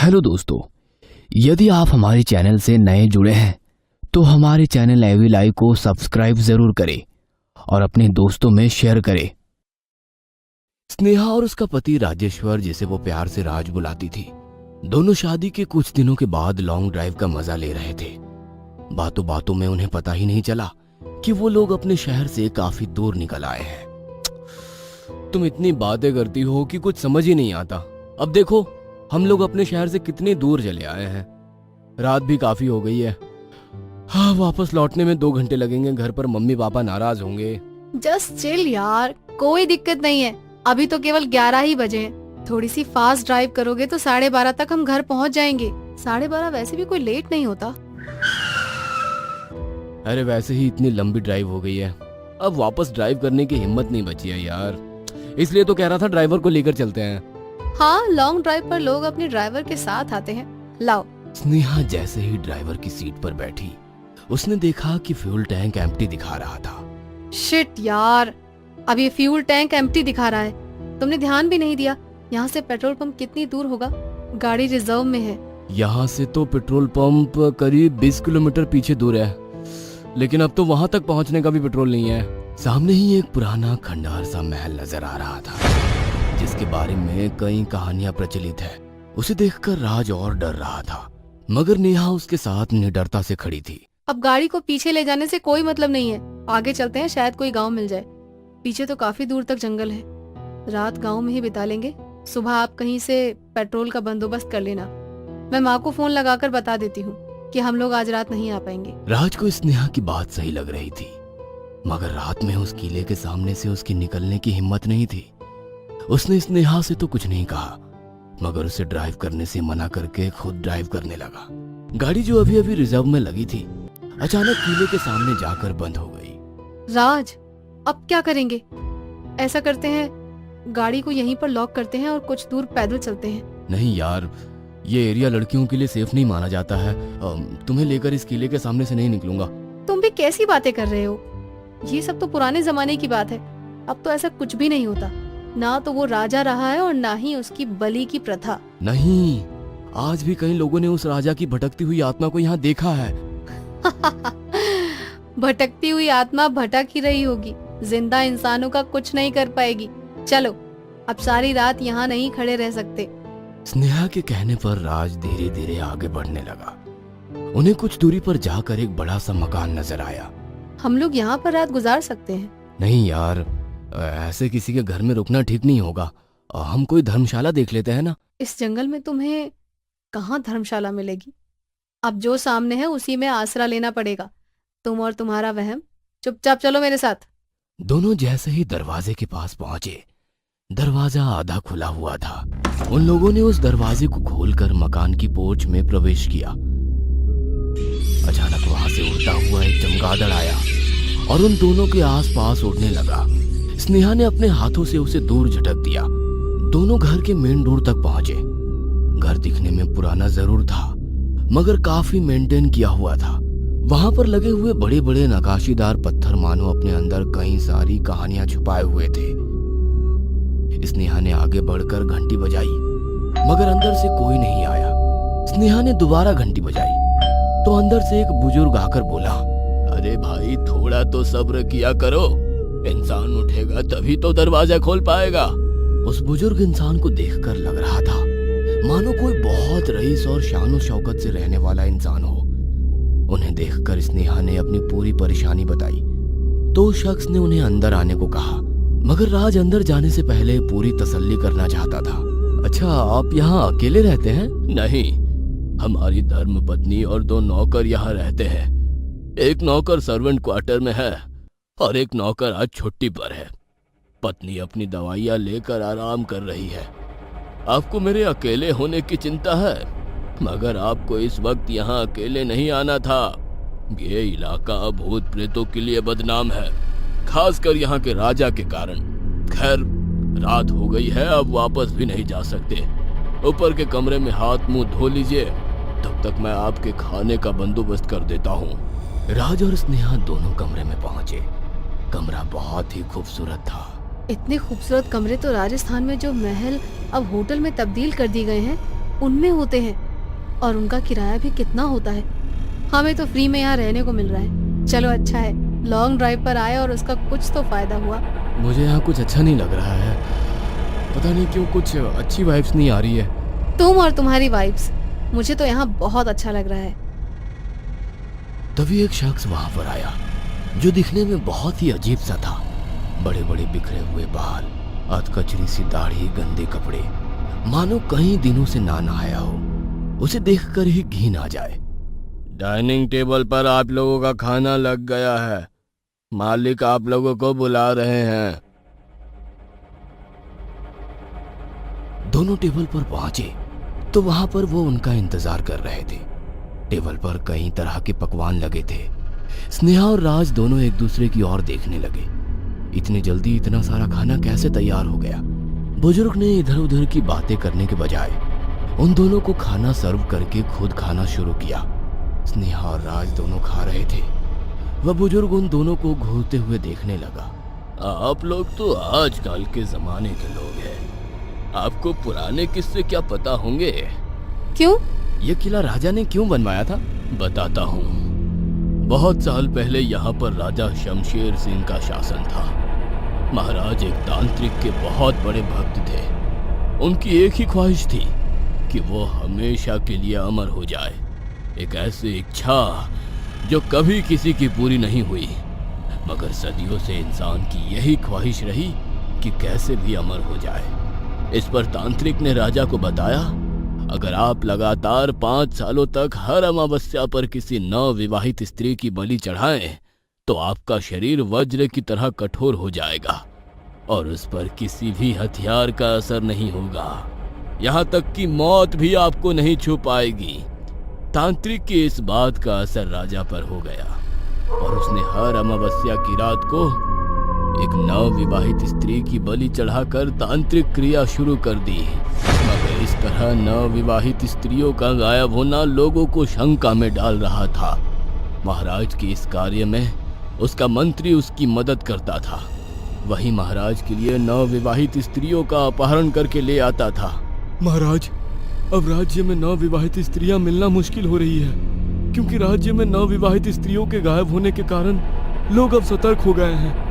Hello दोस्तों, यदि आप हमारे चैनल से नए जुड़े हैं तो हमारे चैनल एवी लाइव को सब्सक्राइब जरूर करें और अपने दोस्तों में शेयर करें। स्नेहा और उसका पति राजेश्वर, जिसे वो प्यार से राज बुलाती थी, दोनों शादी के कुछ दिनों के बाद लॉन्ग ड्राइव का मजा ले रहे थे। बातों बातों में उन्हें पता ही नहीं चला कि वो लोग अपने शहर से काफी दूर निकल आए हैं। तुम इतनी बातें करती हो कि कुछ समझ ही नहीं आता। अब देखो, हम लोग अपने शहर से कितनी दूर चले आए हैं। रात भी काफी हो गई है। हाँ, वापस लौटने में 2 घंटे लगेंगे। घर पर मम्मी पापा नाराज होंगे। जस्ट चिल यार, कोई दिक्कत नहीं है। अभी तो केवल 11 ही बजे हैं। थोड़ी सी फास्ट ड्राइव करोगे तो 12:30 तक हम घर पहुंच जाएंगे। 12:30 वैसे भी कोई लेट नहीं होता। अरे वैसे ही इतनी लंबी ड्राइव हो गई है, अब वापस ड्राइव करने की हिम्मत नहीं बची है यार। इसलिए तो कह रहा था ड्राइवर को लेकर चलते हैं। हाँ, लॉन्ग ड्राइव पर लोग अपने ड्राइवर के साथ आते हैं। लाओ। स्नेहा जैसे ही ड्राइवर की सीट पर बैठी, उसने देखा कि फ्यूल टैंक एम्प्टी दिखा रहा था। शिट यार, अब ये फ्यूल टैंक एम्प्टी दिखा रहा है। तुमने ध्यान भी नहीं दिया। यहाँ से पेट्रोल पंप कितनी दूर होगा? गाड़ी रिजर्व में है। यहाँ से तो पेट्रोल पंप करीब 20 किलोमीटर पीछे दूर है, लेकिन अब तो वहां तक पहुंचने का भी पेट्रोल नहीं है। सामने ही एक पुराना खंडहर सा महल नजर आ रहा था, जिसके बारे में कई कहानियां प्रचलित है। उसे देखकर राज और डर रहा था, मगर नेहा उसके साथ निडरता से खड़ी थी। अब गाड़ी को पीछे ले जाने से कोई मतलब नहीं है। आगे चलते हैं, शायद कोई गांव मिल जाए। पीछे तो काफी दूर तक जंगल है। रात गांव में ही बिता लेंगे। सुबह आप कहीं से पेट्रोल का बंदोबस्त कर लेना। मैं माँ को फोन लगाकर बता देती हूँ कि हम लोग आज रात नहीं आ पाएंगे। राज को स्नेहा की बात सही लग रही थी, मगर रात में उस किले के सामने से उसकी निकलने की हिम्मत नहीं थी। उसने स्नेहा से तो कुछ नहीं कहा, मगर उसे ड्राइव करने से मना करके खुद ड्राइव करने लगा। गाड़ी जो अभी अभी रिजर्व में लगी थी, अचानक किले के सामने जाकर बंद हो गई। राज, अब क्या करेंगे? ऐसा करते हैं, गाड़ी को यहीं पर लॉक करते हैं और कुछ दूर पैदल चलते हैं। नहीं यार, ये एरिया लड़कियों के लिए सेफ नहीं माना जाता है। तुम्हें लेकर इस किले के सामने से नहीं निकलूंगा। तुम भी कैसी बातें कर रहे हो? ये सब तो पुराने जमाने की बात है। अब तो ऐसा कुछ भी नहीं होता। ना तो वो राजा रहा है और ना ही उसकी बलि की प्रथा। नहीं, आज भी कई लोगों ने उस राजा की भटकती हुई आत्मा को यहाँ देखा है। भटकती हुई आत्मा भटक ही रही होगी। जिंदा इंसानों का कुछ नहीं कर पाएगी। चलो, अब सारी रात यहाँ नहीं खड़े रह सकते। स्नेहा के कहने पर राज धीरे धीरे आगे बढ़ने लगा। उन्हें कुछ दूरी पर जाकर एक बड़ा सा मकान नजर आया। हम लोग यहाँ पर रात गुजार सकते हैं। नहीं यार, ऐसे किसी के घर में रुकना ठीक नहीं होगा। हम कोई धर्मशाला देख लेते हैं ना। इस जंगल में तुम्हें कहाँ धर्मशाला मिलेगी? अब जो सामने है उसी में आसरा लेना पड़ेगा। तुम और तुम्हारा वहम। चुपचाप चलो मेरे साथ। दोनों जैसे ही दरवाजे के पास पहुंचे, दरवाजा आधा खुला हुआ था। उन लोगों ने उस दरवाजे को खोलकर मकान की पोर्च में प्रवेश किया। अचानक वहां से उड़ता हुआ एक चमगादड़ आया और उन दोनों के आसपास उड़ने लगा। स्नेहा ने अपने हाथों से उसे दूर झटक दिया। दोनों घर के मेन डोर तक पहुंचे। घर दिखने में पुराना जरूर था, मगर काफी मेंटेन किया हुआ था। वहां पर लगे हुए बड़े बड़े नकाशीदार पत्थर मानो अपने अंदर कई सारी कहानियां छुपाए हुए थे। स्नेहा ने आगे बढ़कर घंटी बजाई, मगर अंदर से कोई नहीं आया। स्नेहा ने दोबारा घंटी बजाई तो अंदर से एक बुजुर्ग आकर बोला, अरे भाई, थोड़ा तो सब्र किया करो। इंसान उठेगा तभी तो दरवाजा खोल पाएगा। उस बुजुर्ग इंसान को देखकर लग रहा था मानो कोई बहुत रईस और शान शौकत से रहने वाला इंसान हो। उन्हें देखकर स्नेहा ने अपनी पूरी परेशानी बताई तो उस शख्स ने उन्हें अंदर आने को कहा, मगर राज अंदर जाने से पहले पूरी तसल्ली करना चाहता था। अच्छा, आप यहाँ अकेले रहते हैं? नहीं, हमारी धर्म पत्नी और 2 नौकर यहाँ रहते हैं। एक नौकर सर्वेंट क्वार्टर में है और एक नौकर आज छुट्टी पर है। पत्नी अपनी दवाइयाँ लेकर आराम कर रही है। आपको मेरे अकेले होने की चिंता है, मगर आपको इस वक्त यहाँ अकेले नहीं आना था। ये इलाका भूत प्रेतों के लिए बदनाम है, खासकर यहाँ के राजा के कारण। खैर, रात हो गई है, अब वापस भी नहीं जा सकते। ऊपर के कमरे में हाथ मुंह धो लीजिए, तब तक मैं आपके खाने का बंदोबस्त कर देता हूँ। राज और स्नेहा दोनों कमरे में पहुंचे। कमरा बहुत ही खूबसूरत था। इतने खूबसूरत कमरे तो राजस्थान में जो महल अब होटल में तब्दील कर दिए गए हैं, उनमें होते हैं, और उनका किराया भी कितना होता है। हमें तो फ्री में यहाँ रहने को मिल रहा है। चलो अच्छा है, लॉन्ग ड्राइव पर आए और उसका कुछ तो फायदा हुआ। मुझे यहाँ कुछ अच्छा नहीं लग रहा है, पता नहीं क्यों कुछ अच्छी वाइब्स नहीं आ रही है। तुम और तुम्हारी वाइब्स, मुझे तो यहाँ बहुत अच्छा लग रहा है। तभी एक शख्स वहां पर आया जो दिखने में बहुत ही अजीब सा था। बड़े बड़े बिखरे हुए बाल, अधकचरी सी दाढ़ी, गंदे कपड़े, मानो कई दिनों से ना नहाया हो। उसे देखकर ही घिन आ जाए। डाइनिंग टेबल पर आप लोगों का खाना लग गया है, मालिक आप लोगों को बुला रहे हैं। दोनों टेबल पर पहुंचे तो वहां पर वो उनका इंतजार कर रहे थे। टेबल पर कई तरह के पकवान लगे थे। स्नेहा और राज दोनों एक दूसरे की ओर देखने लगे। इतनी जल्दी इतना सारा खाना कैसे तैयार हो गया? बुजुर्ग ने इधर उधर की बातें करने के बजाय उन दोनों को खाना सर्व करके खुद खाना शुरू किया। स्नेहा और राज दोनों खा रहे थे। वह बुजुर्ग उन दोनों को घूरते हुए देखने लगा। आप लोग तो आजकल के जमाने के लोग हैं, आपको पुराने किस्से क्या पता होंगे? क्यों? ये किला राजा ने क्यों बनवाया था? बताता हूँ। बहुत साल पहले यहाँ पर राजा शमशेर सिंह का शासन था। महाराज एक तांत्रिक के बहुत बड़े भक्त थे। उनकी एक ही ख्वाहिश थी कि वो हमेशा के लिए अमर हो जाए। एक ऐसी इच्छा जो कभी किसी की पूरी नहीं हुई, मगर सदियों से इंसान की यही ख्वाहिश रही कि कैसे भी अमर हो जाए। इस पर तांत्रिक ने राजा को बताया, अगर आप लगातार 5 सालों तक हर अमावस्या पर किसी नवविवाहित स्त्री की बलि चढ़ाएं तो आपका शरीर वज्र की तरह कठोर हो जाएगा और उस पर किसी भी हथियार का असर नहीं होगा, यहाँ तक कि मौत भी आपको नहीं छू पाएगी। तांत्रिक की इस बात का असर राजा पर हो गया और उसने हर अमावस्या की रात को एक नवविवाहित स्त्री की बलि चढ़ाकर तांत्रिक क्रिया शुरू कर दी। मगर इस तरह नवविवाहित स्त्रियों का गायब होना लोगों को शंका में डाल रहा था। महाराज के इस कार्य में उसका मंत्री उसकी मदद करता था। वही महाराज के लिए नवविवाहित स्त्रियों का अपहरण करके ले आता था। महाराज, अब राज्य में नवविवाहित स्त्रियां मिलना मुश्किल हो रही है, क्योंकि राज्य में नवविवाहित स्त्रियों के गायब होने के कारण लोग अब सतर्क हो गए हैं।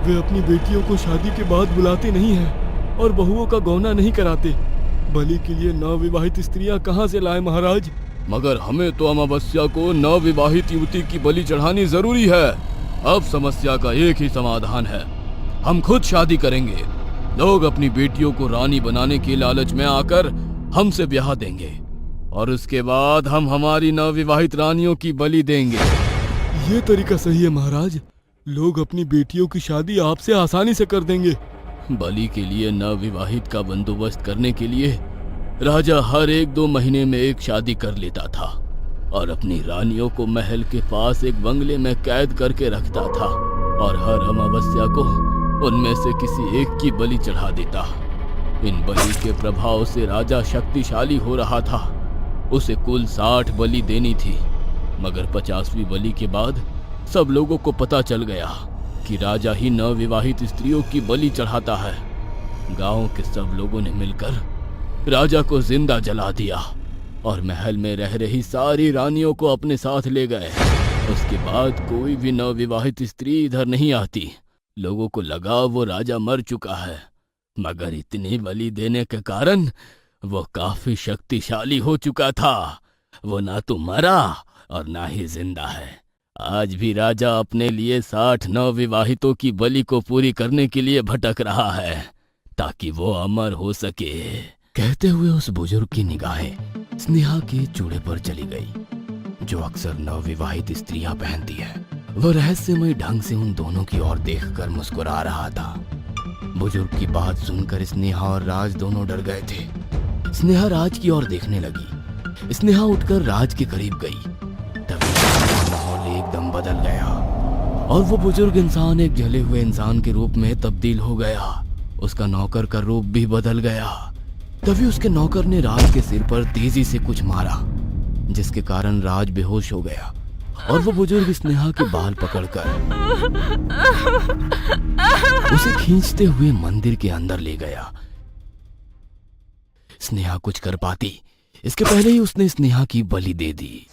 वे अपनी बेटियों को शादी के बाद बुलाते नहीं हैं और बहुओं का गौना नहीं कराते। बलि के लिए नवविवाहित स्त्रियां कहां से लाए महाराज? मगर हमें तो अमावस्या को नवविवाहित युवती की बलि चढ़ानी जरूरी है। अब समस्या का एक ही समाधान है, हम खुद शादी करेंगे। लोग अपनी बेटियों को रानी बनाने के लालच में आकर हमसे ब्याह देंगे और उसके बाद हम हमारी नवविवाहित रानियों की बलि देंगे। ये तरीका सही है महाराज, लोग अपनी बेटियों की शादी आपसे आसानी से कर देंगे। बलि के लिए नवविवाहित का बंदोबस्त करने के लिए राजा हर 1-2 महीने में एक शादी कर लेता था और अपनी रानियों को महल के पास एक बंगले में कैद करके रखता था और हर अमावस्या को उनमें से किसी एक की बलि चढ़ा देता। इन बलि के प्रभाव से राजा शक्तिशाली हो रहा था। उसे कुल 60 बलि देनी थी, मगर 50वीं बलि के बाद सब लोगों को पता चल गया कि राजा ही नवविवाहित स्त्रियों की बलि चढ़ाता है। गांव के सब लोगों ने मिलकर राजा को जिंदा जला दिया और महल में रह रही सारी रानियों को अपने साथ ले गए। उसके बाद कोई भी नवविवाहित स्त्री इधर नहीं आती। लोगों को लगा वो राजा मर चुका है, मगर इतनी बलि देने के कारण वो काफी शक्तिशाली हो चुका था। वो ना तो मरा और ना ही जिंदा है। आज भी राजा अपने लिए 60 नवविवाहितों की बलि को पूरी करने के लिए भटक रहा है ताकि वो अमर हो सके। कहते हुए उस बुजुर्ग की निगाहें स्नेहा के चूड़े पर चली गई, जो अक्सर नवविवाहित स्त्रियां पहनती है। वो रहस्यमय ढंग से उन दोनों की ओर देखकर मुस्कुरा रहा था। बुजुर्ग की बात सुनकर स्नेहा और राज दोनों डर गए थे। स्नेहा राज की ओर देखने लगी। स्नेहा उठकर राज के करीब गई। तभी माहौल एकदम बदल गया और वो बुजुर्ग इंसान एक जले हुए इंसान के रूप में तब्दील हो गया। उसका नौकर का रूप भी बदल गया। तभी उसके नौकर ने राज के सिर पर तेजी से कुछ मारा, जिसके कारण राज बेहोश हो गया और वो बुजुर्ग स्नेहा के बाल पकड़कर उसे खींचते हुए मंदिर के अंदर ले गया। स्नेहा कुछ कर पाती इसके पहले ही उसने स्नेहा की बलि दे दी।